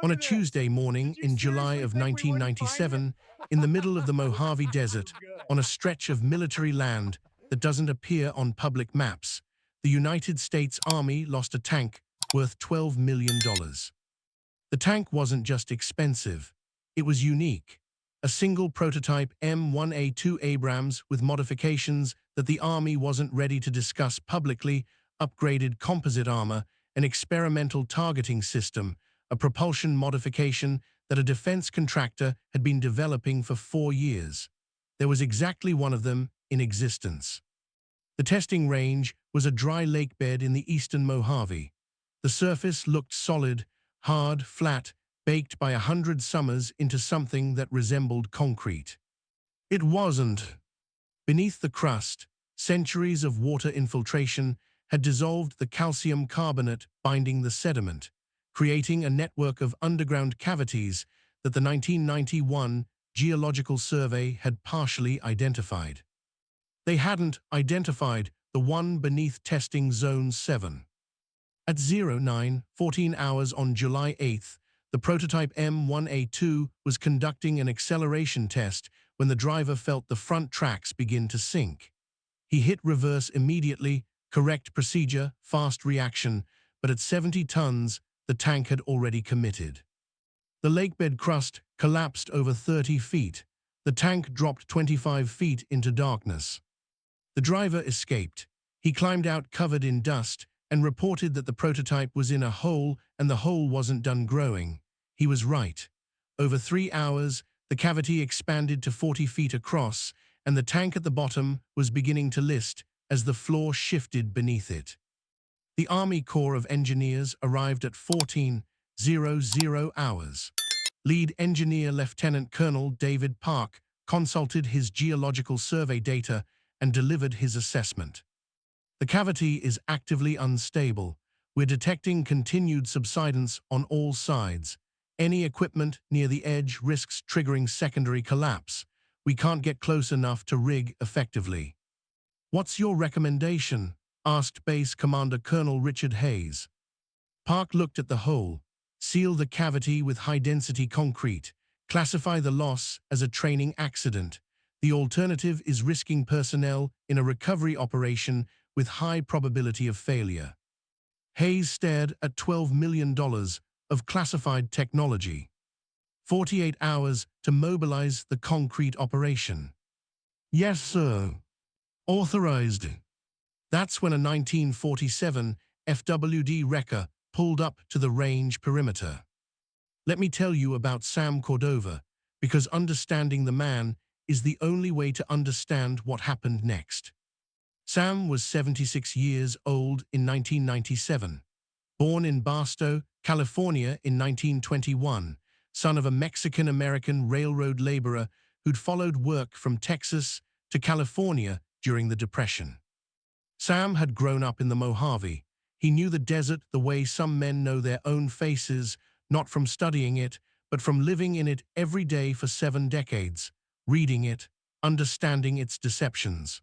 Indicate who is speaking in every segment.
Speaker 1: On a
Speaker 2: at this.
Speaker 1: Tuesday morning
Speaker 2: Did you
Speaker 1: in July
Speaker 2: seriously
Speaker 1: of
Speaker 2: think we wouldn't find it?
Speaker 1: 1997, in the middle of the Mojave
Speaker 2: Too
Speaker 1: Desert,
Speaker 2: good.
Speaker 1: on a stretch of military land that doesn't appear on public maps, the United States Army lost a tank worth $12 million. The tank wasn't just expensive, it was unique. A single prototype M1A2 Abrams with modifications that the Army wasn't ready to discuss publicly, upgraded composite armor, an experimental targeting system, a propulsion modification that a defense contractor had been developing for 4 years. There was exactly one of them in existence. The testing range was a dry lake bed in the eastern Mojave. The surface looked solid, hard, flat, baked by 100 summers into something that resembled concrete. It wasn't. Beneath the crust, centuries of water infiltration had dissolved the calcium carbonate binding the sediment, creating a network of underground cavities that the 1991 Geological Survey had partially identified. They hadn't identified the one beneath testing Zone 7. At 09:14 hours on July 8th, the prototype M1A2 was conducting an acceleration test when the driver felt the front tracks begin to sink. He hit reverse immediately, correct procedure, fast reaction, but at 70 tons, the tank had already committed. The lakebed crust collapsed over 30 feet. The tank dropped 25 feet into darkness. The driver escaped. He climbed out covered in dust and reported that the prototype was in a hole and the hole wasn't done growing. He was right. Over 3 hours, the cavity expanded to 40 feet across, and the tank at the bottom was beginning to list as the floor shifted beneath it. The Army Corps of Engineers arrived at 14:00 hours. Lead engineer Lieutenant Colonel David Park consulted his geological survey data and delivered his assessment. The cavity is actively unstable. We're detecting continued subsidence on all sides. Any equipment near the edge risks triggering secondary collapse. We can't get close enough to rig effectively. "What's your recommendation?" asked Base Commander Colonel Richard Hayes. Park looked at the hole. Seal the cavity with high-density concrete. Classify the loss as a training accident. The alternative is risking personnel in a recovery operation with high probability of failure. Hayes stared at $12 million of classified technology. 48 hours to mobilize the concrete operation. "Yes, sir. Authorized." That's when a 1947 FWD wrecker pulled up to the range perimeter. Let me tell you about Sam Cordova, because understanding the man is the only way to understand what happened next. Sam was 76 years old in 1997. Born in Barstow, California in 1921, son of a Mexican-American railroad laborer who'd followed work from Texas to California during the Depression. Sam had grown up in the Mojave. He knew the desert the way some men know their own faces, not from studying it, but from living in it every day for 7 decades, reading it, understanding its deceptions.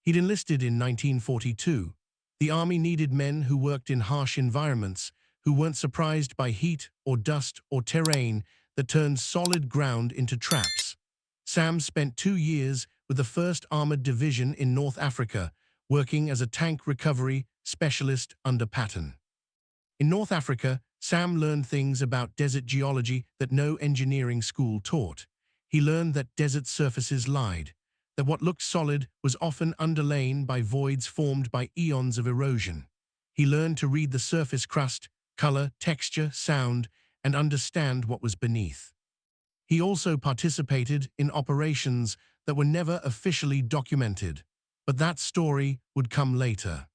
Speaker 1: He'd enlisted in 1942. The Army needed men who worked in harsh environments, who weren't surprised by heat or dust or terrain that turned solid ground into traps. Sam spent 2 years with the 1st Armored Division in North Africa, working as a tank recovery specialist under Patton. In North Africa, Sam learned things about desert geology that no engineering school taught. He learned that desert surfaces lied, that what looked solid was often underlain by voids formed by eons of erosion. He learned to read the surface crust, color, texture, sound, and understand what was beneath. He also participated in operations that were never officially documented, but that story would come later.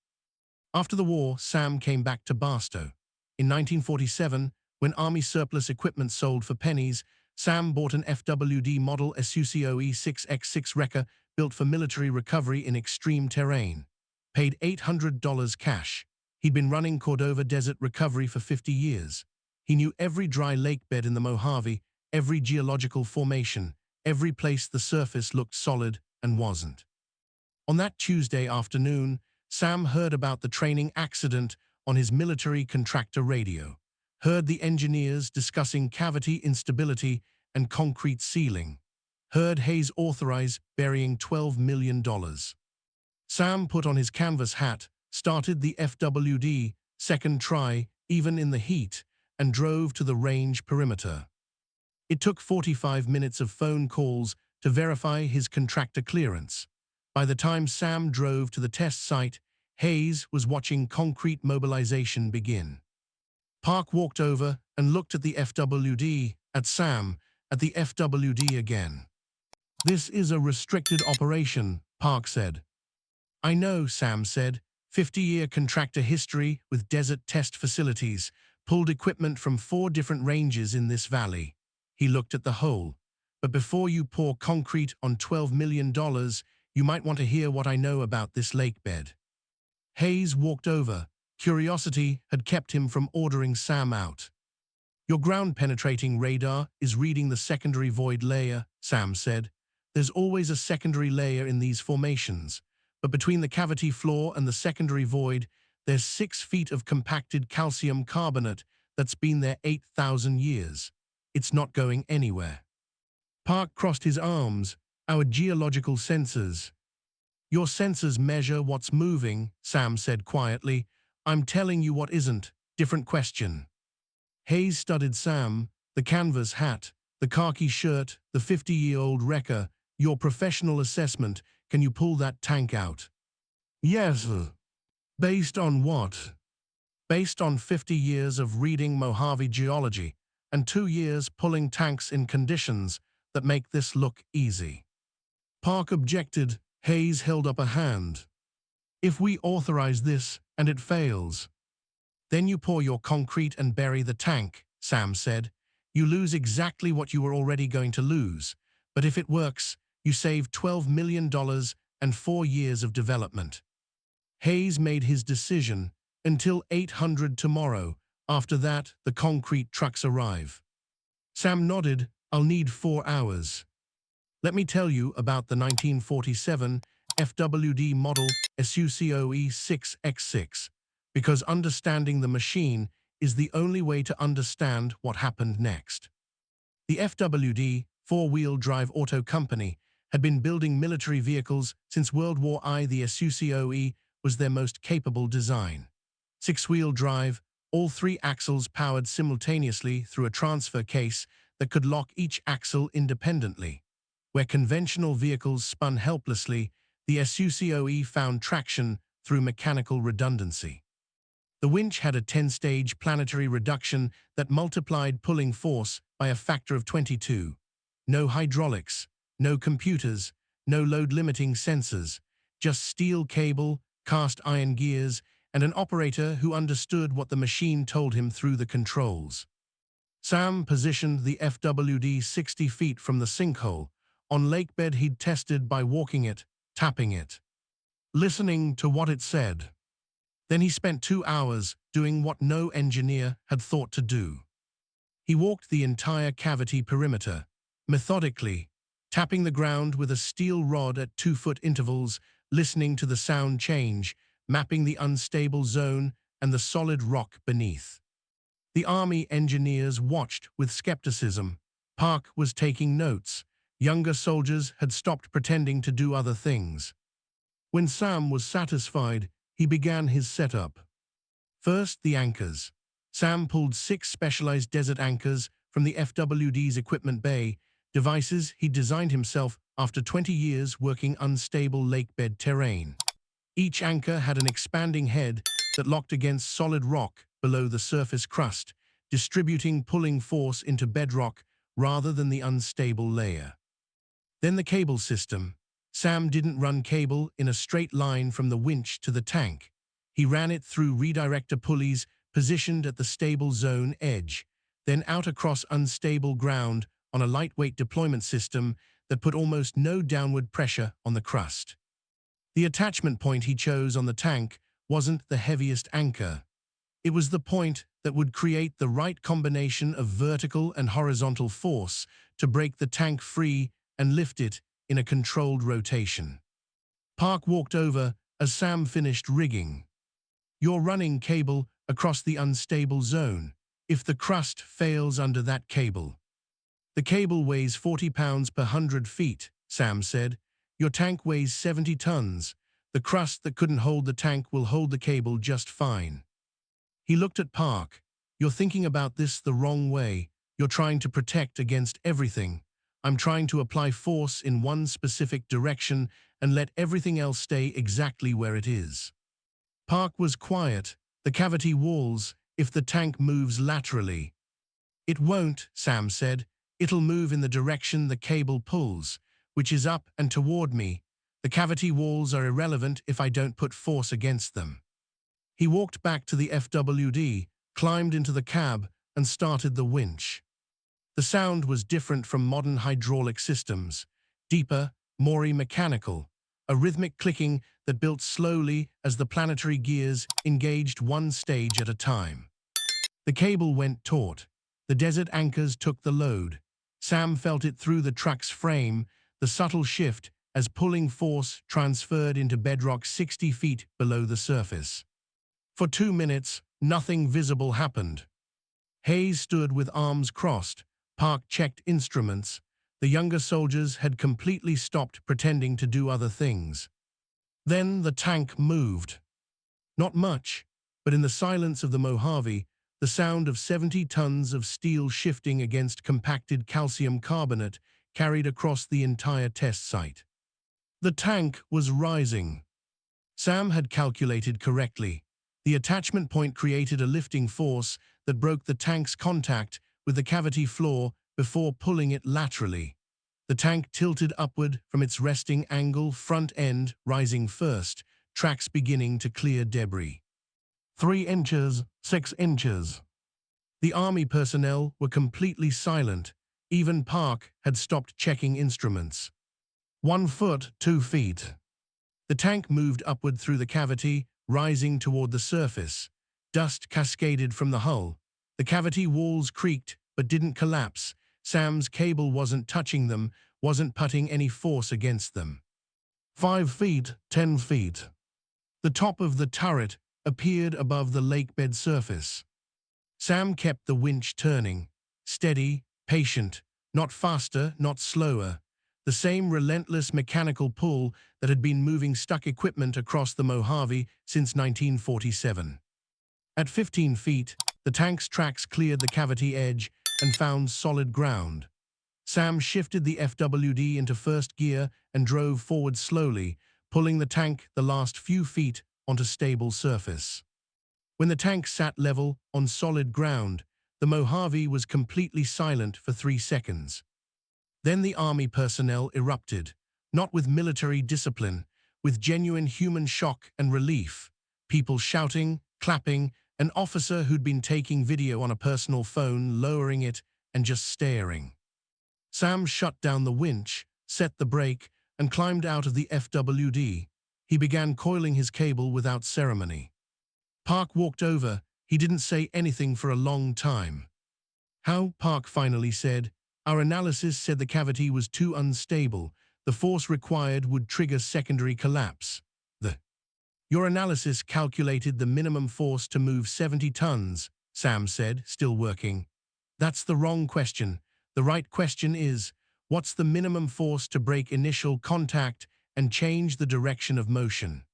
Speaker 1: After the war, Sam came back to Barstow. In 1947, when Army surplus equipment sold for pennies, Sam bought an FWD model SUCOE 6x6 wrecker built for military recovery in extreme terrain. Paid $800 cash. He'd been running Cordova Desert Recovery for 50 years. He knew every dry lake bed in the Mojave, every geological formation, every place the surface looked solid and wasn't. On that Tuesday afternoon, Sam heard about the training accident on his military contractor radio. heard the engineers discussing cavity instability and concrete sealing, heard Hayes authorize burying $12 million. Sam put on his canvas hat, started the FWD, second try, even in the heat, and drove to the range perimeter. It took 45 minutes of phone calls to verify his contractor clearance. By the time Sam drove to the test site, Hayes was watching concrete mobilization begin. Park walked over and looked at the FWD, at Sam, at the FWD again. "This is a restricted operation," Park said. "I know," Sam said. 50-year contractor history with desert test facilities, pulled equipment from 4 different ranges in this valley. He looked at the hole. "But before you pour concrete on $12 million, you might want to hear what I know about this lake bed." Hayes walked over. Curiosity had kept him from ordering Sam out. "Your ground-penetrating radar is reading the secondary void layer," Sam said. "There's always a secondary layer in these formations. But between the cavity floor and the secondary void, there's 6 feet of compacted calcium carbonate that's been there 8,000 years. It's not going anywhere." Park crossed his arms. "Our geological sensors." "Your sensors measure what's moving," Sam said quietly. "I'm telling you what isn't. Different question." Hayes studied Sam, the canvas hat, the khaki shirt, the 50-year-old wrecker. "Your professional assessment, can you pull that tank out?" "Yes." "Based on what?" "Based on 50 years of reading Mojave geology and 2 years pulling tanks in conditions that make this look easy." Park objected. Hayes held up a hand. "If we authorize this and it fails?" "Then you pour your concrete and bury the tank," Sam said. "You lose exactly what you were already going to lose. But if it works, you save $12 million and 4 years of development." Hayes made his decision. "Until 800 tomorrow. After that, the concrete trucks arrive." Sam nodded. "I'll need 4 hours. Let me tell you about the 1947 FWD model SUCOE 6X6, because understanding the machine is the only way to understand what happened next." The FWD, 4-wheel drive auto company, had been building military vehicles since World War I. The SUCOE was their most capable design. 6-wheel drive, all 3 axles powered simultaneously through a transfer case that could lock each axle independently. Where conventional vehicles spun helplessly, the SUCOE found traction through mechanical redundancy. The winch had a 10-stage planetary reduction that multiplied pulling force by a factor of 22. No hydraulics, no computers, no load-limiting sensors, just steel cable, cast iron gears, and an operator who understood what the machine told him through the controls. Sam positioned the FWD 60 feet from the sinkhole, on lakebed he'd tested by walking it, tapping it, listening to what it said. Then he spent 2 hours doing what no engineer had thought to do. He walked the entire cavity perimeter, methodically, tapping the ground with a steel rod at 2-foot intervals, listening to the sound change, mapping the unstable zone and the solid rock beneath. The Army engineers watched with skepticism. Park was taking notes. Younger soldiers had stopped pretending to do other things. When Sam was satisfied, he began his setup. First, the anchors. Sam pulled 6 specialized desert anchors from the FWD's equipment bay, devices he designed himself after 20 years working unstable lakebed terrain. Each anchor had an expanding head that locked against solid rock below the surface crust, distributing pulling force into bedrock rather than the unstable layer. Then the cable system. Sam didn't run cable in a straight line from the winch to the tank. He ran it through redirector pulleys positioned at the stable zone edge, then out across unstable ground on a lightweight deployment system that put almost no downward pressure on the crust. The attachment point he chose on the tank wasn't the heaviest anchor. It was the point that would create the right combination of vertical and horizontal force to break the tank free and lift it in a controlled rotation. Park walked over as Sam finished rigging. "You're running cable across the unstable zone. if the crust fails under that cable. The cable weighs 40 pounds per 100 feet, Sam said. Your tank weighs 70 tons. The crust that couldn't hold the tank will hold the cable just fine. He looked at Park. You're thinking about this the wrong way. You're trying to protect against everything. I'm trying to apply force in one specific direction and let everything else stay exactly where it is. Park was quiet. The cavity walls, if the tank moves laterally. It won't, Sam said. It'll move in the direction the cable pulls, which is up and toward me. The cavity walls are irrelevant if I don't put force against them. He walked back to the FWD, climbed into the cab, and started the winch. The sound was different from modern hydraulic systems, deeper, more mechanical, a rhythmic clicking that built slowly as the planetary gears engaged one stage at a time. The cable went taut. The desert anchors took the load. Sam felt it through the truck's frame, the subtle shift as pulling force transferred into bedrock 60 feet below the surface. For 2 minutes, nothing visible happened. Hayes stood with arms crossed. Park checked instruments. The younger soldiers had completely stopped pretending to do other things. Then the tank moved. Not much, but in the silence of the Mojave, the sound of 70 tons of steel shifting against compacted calcium carbonate carried across the entire test site. The tank was rising. Sam had calculated correctly. The attachment point created a lifting force that broke the tank's contact with the cavity floor before pulling it laterally. The tank tilted upward from its resting angle, front end rising first, tracks beginning to clear debris. 3 inches, 6 inches. The Army personnel were completely silent. Even Park had stopped checking instruments. 1 foot, 2 feet. The tank moved upward through the cavity, rising toward the surface. Dust cascaded from the hull. The cavity walls creaked, but didn't collapse. Sam's cable wasn't touching them, wasn't putting any force against them. 5 feet, 10 feet. The top of the turret appeared above the lakebed surface. Sam kept the winch turning, steady, patient, not faster, not slower. The same relentless mechanical pull that had been moving stuck equipment across the Mojave since 1947. At 15 feet, the tank's tracks cleared the cavity edge and found solid ground. Sam shifted the FWD into first gear and drove forward slowly, pulling the tank the last few feet onto stable surface. When the tank sat level on solid ground, the Mojave was completely silent for 3 seconds. Then the Army personnel erupted, not with military discipline, with genuine human shock and relief. People shouting, clapping, an officer who'd been taking video on a personal phone, lowering it and just staring. Sam shut down the winch, set the brake, and climbed out of the FWD. He began coiling his cable without ceremony. Park walked over. He didn't say anything for a long time. "How?" Park finally said. "Our analysis said the cavity was too unstable. The force required would trigger secondary collapse." Your analysis calculated the minimum force to move 70 tons, Sam said, still working. "That's the wrong question. The right question is, what's the minimum force to break initial contact and change the direction of motion?"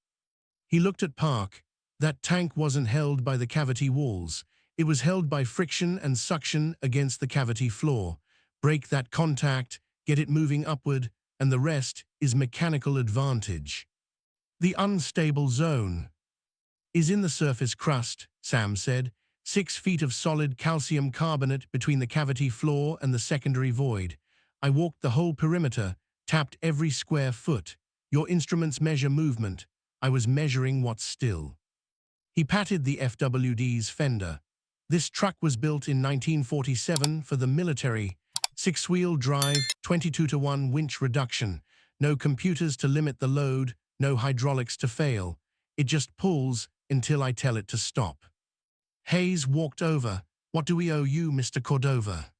Speaker 1: He looked at Park. That tank wasn't held by the cavity walls. It was held by friction and suction against the cavity floor. Break that contact, get it moving upward, and the rest is mechanical advantage. "The unstable zone is in the surface crust," Sam said. 6 feet of solid calcium carbonate between the cavity floor and the secondary void. I walked the whole perimeter, tapped every square foot. Your instruments measure movement. I was measuring what's still. He patted the FWD's fender. "This truck was built in 1947 for the military. 6-wheel drive, 22-to-1 winch reduction. No computers to limit the load, no hydraulics to fail. It just pulls until I tell it to stop." Hayes walked over. "What do we owe you, Mr. Cordova?"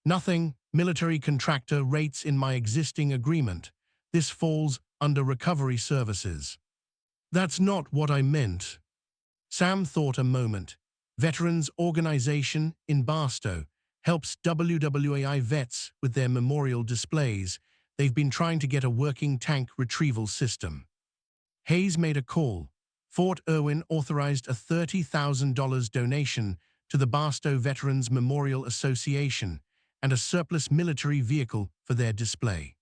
Speaker 1: "Nothing. Military contractor rates in my existing agreement. This falls under recovery services." "That's not what I meant." Sam thought a moment. Veterans Organization in Barstow, helps WWAI vets with their memorial displays. They've been trying to get a working tank retrieval system. Hayes made a call. Fort Irwin authorized a $30,000 donation to the Barstow Veterans Memorial Association and a surplus military vehicle for their display.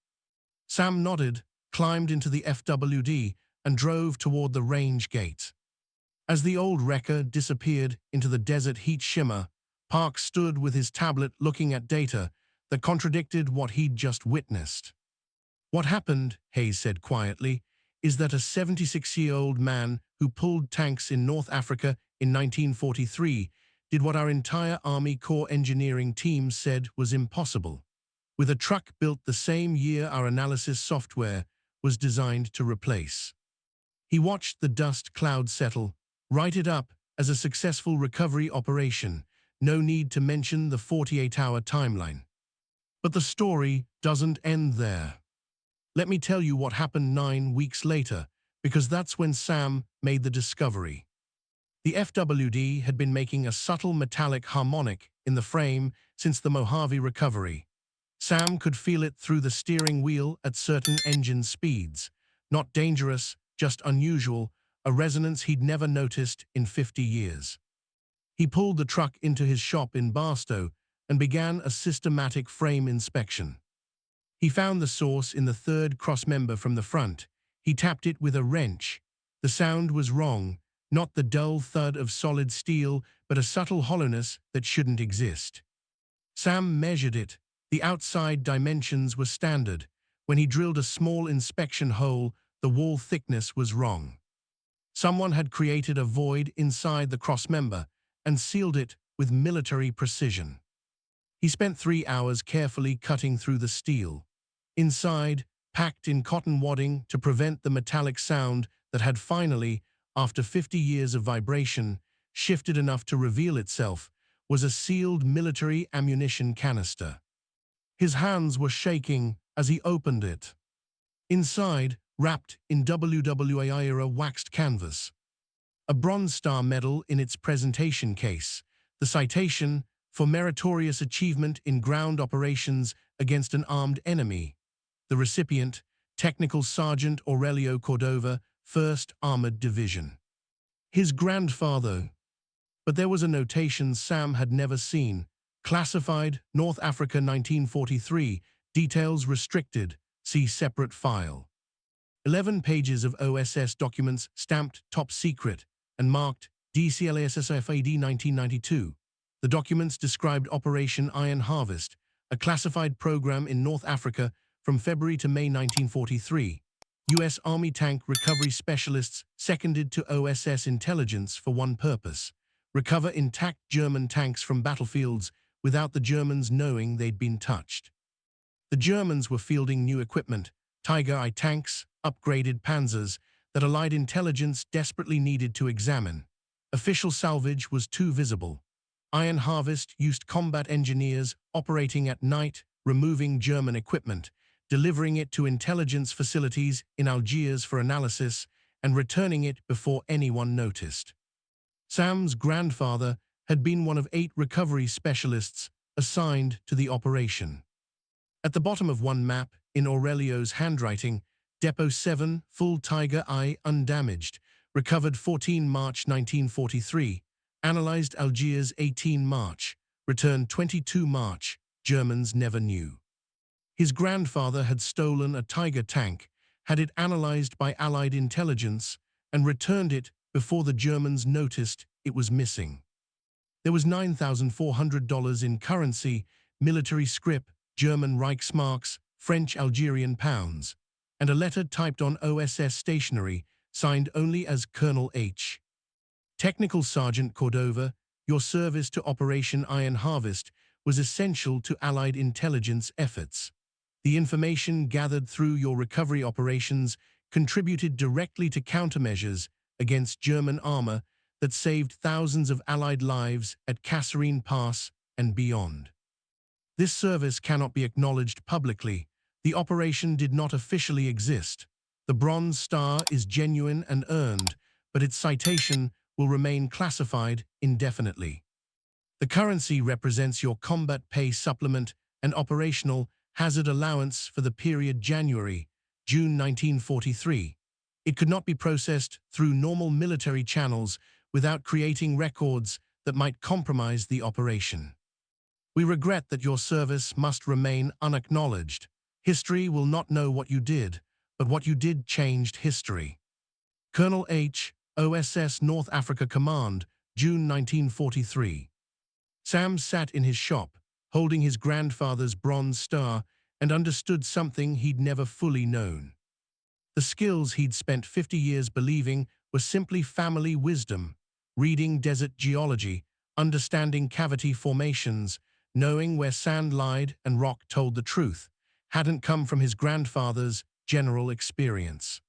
Speaker 1: Sam nodded, climbed into the FWD, and drove toward the range gate. As the old wrecker disappeared into the desert heat shimmer, Park stood with his tablet looking at data that contradicted what he'd just witnessed. "What happened," Hayes said quietly, "is that a 76-year-old man who pulled tanks in North Africa in 1943 did what our entire Army Corps engineering team said was impossible, with a truck built the same year our analysis software was designed to replace." He watched the dust cloud settle, write it up as a successful recovery operation. No need to mention the 48-hour timeline. But the story doesn't end there. Let me tell you what happened 9 weeks later, because that's when Sam made the discovery. The FWD had been making a subtle metallic harmonic in the frame since the Mojave recovery. Sam could feel it through the steering wheel at certain engine speeds. Not dangerous, just unusual, a resonance he'd never noticed in 50 years. He pulled the truck into his shop in Barstow and began a systematic frame inspection. He found the source in the third crossmember from the front. He tapped it with a wrench. The sound was wrong, not the dull thud of solid steel, but a subtle hollowness that shouldn't exist. Sam measured it. The outside dimensions were standard. When he drilled a small inspection hole, the wall thickness was wrong. Someone had created a void inside the crossmember and sealed it with military precision. He spent 3 hours carefully cutting through the steel. Inside, packed in cotton wadding to prevent the metallic sound that had finally, after 50 years of vibration, shifted enough to reveal itself, was a sealed military ammunition canister. His hands were shaking as he opened it. Inside, wrapped in WWAI-era waxed canvas, a Bronze Star medal in its presentation case, the citation for meritorious achievement in ground operations against an armed enemy. The recipient, Technical Sergeant Aurelio Cordova, 1st Armored Division. His grandfather. But there was a notation Sam had never seen. Classified, North Africa 1943, details restricted, see separate file. 11 pages of OSS documents stamped top secret and marked DCLASSFAD 1992. The documents described Operation Iron Harvest, a classified program in North Africa from February to May 1943. U.S. Army tank recovery specialists seconded to OSS intelligence for one purpose: recover intact German tanks from battlefields without the Germans knowing they'd been touched. The Germans were fielding new equipment, Tiger I tanks, upgraded Panzers, that Allied intelligence desperately needed to examine. Official salvage was too visible. Iron Harvest used combat engineers operating at night, removing German equipment, delivering it to intelligence facilities in Algiers for analysis, and returning it before anyone noticed. Sam's grandfather had been one of 8 recovery specialists assigned to the operation. At the bottom of one map, in Aurelio's handwriting, Depot 7, full Tiger I, undamaged, recovered 14 March 1943, analyzed Algiers 18 March, returned 22 March, Germans never knew. His grandfather had stolen a Tiger tank, had it analyzed by Allied intelligence, and returned it before the Germans noticed it was missing. There was $9,400 in currency, military scrip, German Reichsmarks, French Algerian pounds, and a letter typed on OSS stationery, signed only as Colonel H. Technical Sergeant Cordova, your service to Operation Iron Harvest was essential to Allied intelligence efforts. The information gathered through your recovery operations contributed directly to countermeasures against German armor that saved thousands of Allied lives at Kasserine Pass and beyond. This service cannot be acknowledged publicly. The operation did not officially exist. The Bronze Star is genuine and earned, but its citation will remain classified indefinitely. The currency represents your combat pay supplement and operational hazard allowance for the period January-June 1943. It could not be processed through normal military channels without creating records that might compromise the operation. We regret that your service must remain unacknowledged. History will not know what you did, but what you did changed history. Colonel H., OSS North Africa Command, June 1943. Sam sat in his shop, holding his grandfather's bronze star, and understood something he'd never fully known. The skills he'd spent 50 years believing were simply family wisdom, reading desert geology, understanding cavity formations, knowing where sand lied and rock told the truth, hadn't come from his grandfather's general experience.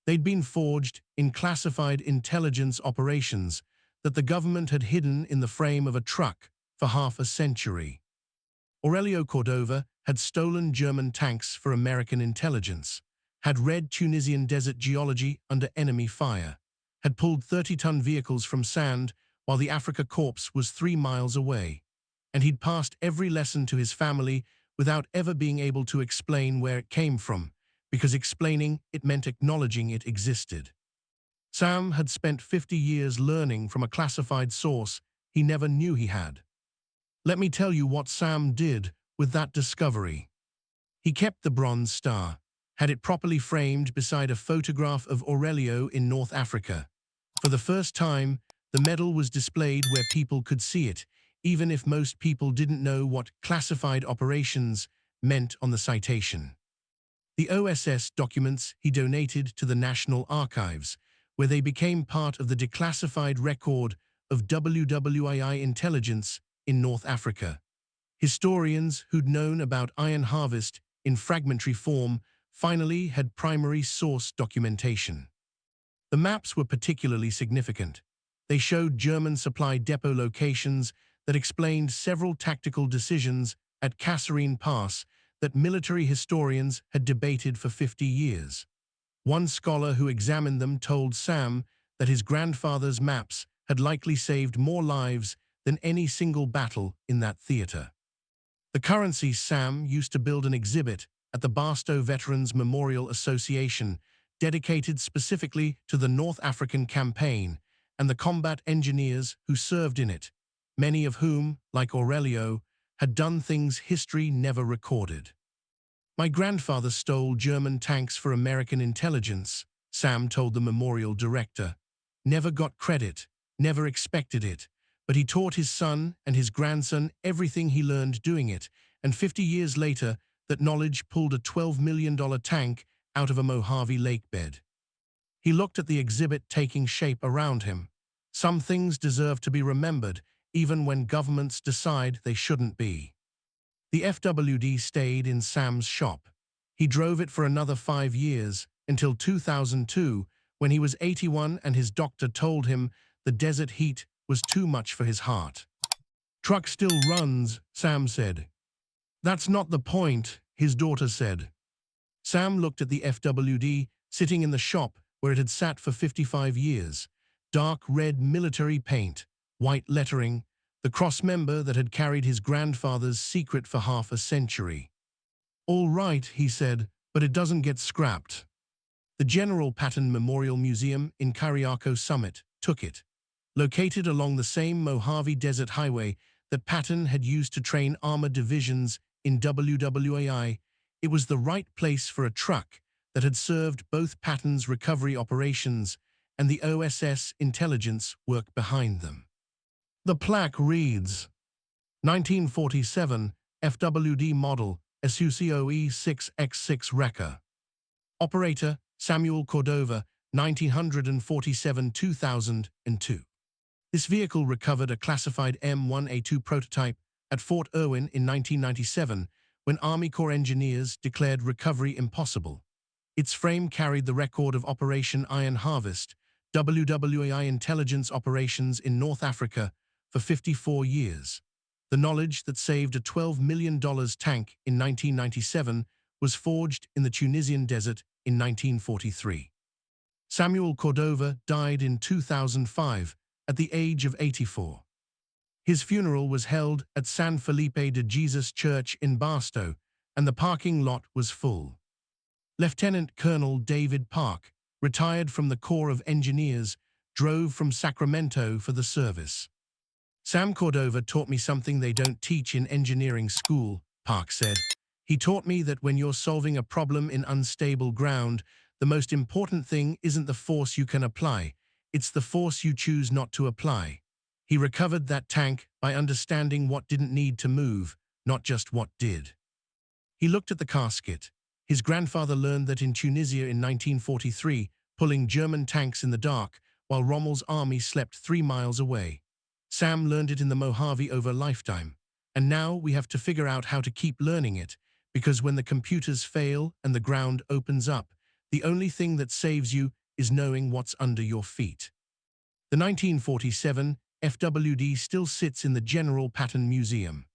Speaker 1: They'd been forged in classified intelligence operations that the government had hidden in the frame of a truck for half a century. Aurelio Cordova had stolen German tanks for American intelligence, had read Tunisian desert geology under enemy fire, had pulled 30-ton vehicles from sand while the Africa Corps was 3 miles away, and he'd passed every lesson to his family without ever being able to explain where it came from, because explaining it meant acknowledging it existed. Sam had spent 50 years learning from a classified source he never knew he had. Let me tell you what Sam did with that discovery. He kept the bronze star, had it properly framed beside a photograph of Aurelio in North Africa. For the first time, the medal was displayed where people could see it, even if most people didn't know what classified operations meant on the citation. The OSS documents he donated to the National Archives, where they became part of the declassified record of WWII intelligence in North Africa. Historians who'd known about iron harvest in fragmentary form finally had primary source documentation. The maps were particularly significant. They showed German supply depot locations that explained several tactical decisions at Kasserine Pass that military historians had debated for 50 years. One scholar who examined them told Sam that his grandfather's maps had likely saved more lives than any single battle in that theater. The currency Sam used to build an exhibit at the Barstow Veterans Memorial Association dedicated specifically to the North African campaign and the combat engineers who served in it, many of whom, like Aurelio, had done things history never recorded. My grandfather stole German tanks for American intelligence, Sam told the memorial director. Never got credit, never expected it, but he taught his son and his grandson everything he learned doing it, and 50 years later, that knowledge pulled a $12 million tank out of a Mojave lake bed. He looked at the exhibit taking shape around him. Some things deserve to be remembered, even when governments decide they shouldn't be. The FWD stayed in Sam's shop. He drove it for another 5 years, until 2002, when he was 81 and his doctor told him the desert heat was too much for his heart. Truck still runs, Sam said. That's not the point, his daughter said. Sam looked at the FWD sitting in the shop where it had sat for 55 years. Dark red military paint, white lettering, the cross-member that had carried his grandfather's secret for half a century. All right, he said, but it doesn't get scrapped. The General Patton Memorial Museum in Cariaco Summit took it. Located along the same Mojave Desert Highway that Patton had used to train armored divisions in WWII, it was the right place for a truck that had served both Patton's recovery operations and the OSS intelligence work behind them. The plaque reads, 1947 FWD model SUCOE 6X6 Wrecker. Operator Samuel Cordova, 1947-2002. This vehicle recovered a classified M1A2 prototype at Fort Irwin in 1997 when Army Corps engineers declared recovery impossible. Its frame carried the record of Operation Iron Harvest, WWII intelligence operations in North Africa, for 54 years. The knowledge that saved a $12 million tank in 1997 was forged in the Tunisian desert in 1943. Samuel Cordova died in 2005 at the age of 84. His funeral was held at San Felipe de Jesus Church in Barstow, and the parking lot was full. Lieutenant Colonel David Park, retired from the Corps of Engineers, drove from Sacramento for the service. Sam Cordova taught me something they don't teach in engineering school, Park said. He taught me that when you're solving a problem in unstable ground, the most important thing isn't the force you can apply, it's the force you choose not to apply. He recovered that tank by understanding what didn't need to move, not just what did. He looked at the casket. His grandfather learned that in Tunisia in 1943, pulling German tanks in the dark, while Rommel's army slept 3 miles away. Sam learned it in the Mojave over a lifetime. And now we have to figure out how to keep learning it, because when the computers fail and the ground opens up, the only thing that saves you is knowing what's under your feet. The 1947 FWD still sits in the General Patton Museum.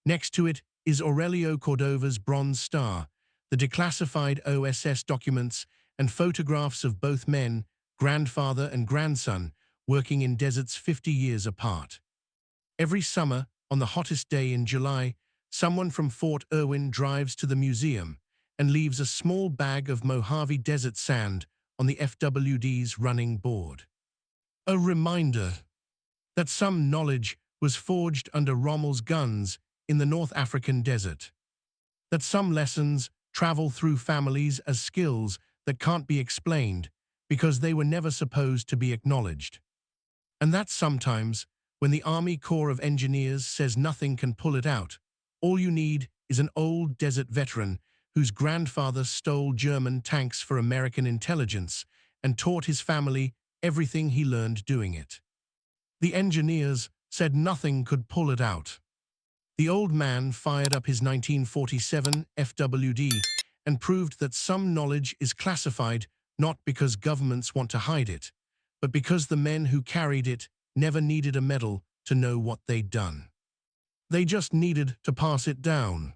Speaker 1: Next to it is Aurelio Cordova's Bronze Star, the declassified OSS documents and photographs of both men, grandfather and grandson, working in deserts 50 years apart. Every summer, on the hottest day in July, someone from Fort Irwin drives to the museum and leaves a small bag of Mojave desert sand on the FWD's running board. A reminder that some knowledge was forged under Rommel's guns in the North African desert. That some lessons travel through families as skills that can't be explained because they were never supposed to be acknowledged. And that sometimes, when the Army Corps of Engineers says nothing can pull it out, all you need is an old desert veteran whose grandfather stole German tanks for American intelligence and taught his family everything he learned doing it. The engineers said nothing could pull it out. The old man fired up his 1947 FWD and proved that some knowledge is classified not because governments want to hide it, but because the men who carried it never needed a medal to know what they'd done. They just needed to pass it down.